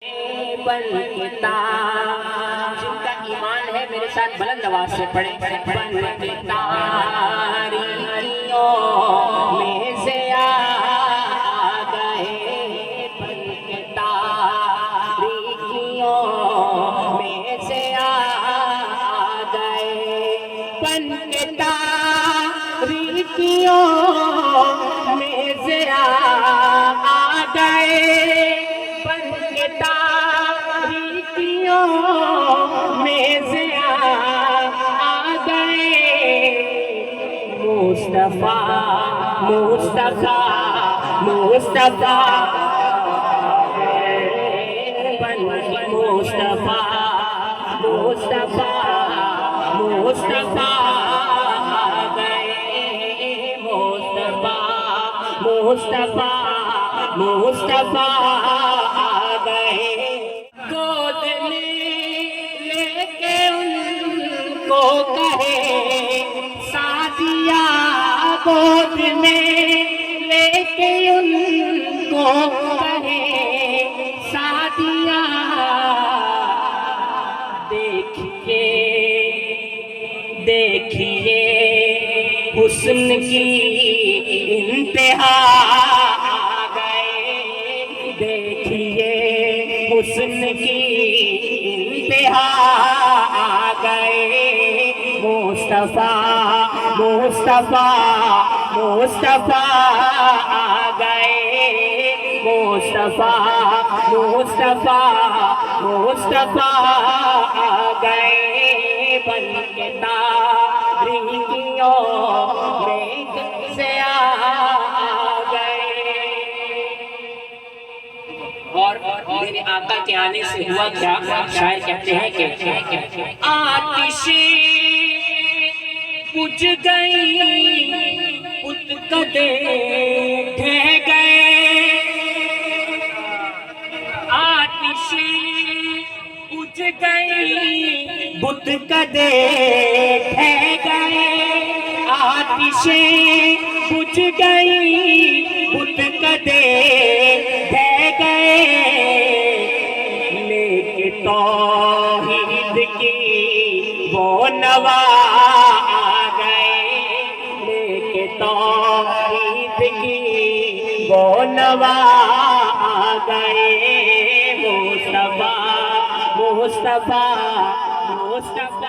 بن کے جن کا ایمان ہے میرے ساتھ بلند آواز سے پڑھیں بن کے تاریکیوں میں سے آ گئے بن کے تاریکیوں میں سے آ گئے بن کے تاریکیوں میں سے آ گئے میں سے آ گئے مصطفیٰ مصطفیٰ مصطفیٰ بن کے مصطفیٰ مصطفیٰ مصطفیٰ آ گئے مصطفیٰ مصطفیٰ مصطفیٰ آ گئے گود میں لے کے ان کو کہے سعدیہ گود میں لے کے ان کو کہے سعدیہ دیکھیے دیکھیے حسن کی انتہا آ گئے دیکھیے حسن کی انتہا آ گئے مصطفیٰ مصطفیٰ مصطفیٰ آ گئے مصطفیٰ مصطفیٰ مصطفیٰ آ گئے بن کے تاریکیوں میں سے آ گئے اور میرے آقا کے آنے سے ہوا کیا شاعر کہتے ہیں کہ آتشیں بجھ گئی بت کدے ڈھہ گئے آتشیں بجھ گئی بت کدے ڈھہ گئے آتشیں بجھ گئی بت کدے ڈھہ گئے لیکن توحید کی وہ نوا آ گئے لیکن توحید کی وہ نوا آ گئے مصطفیٰ مصطفیٰ مصطفیٰ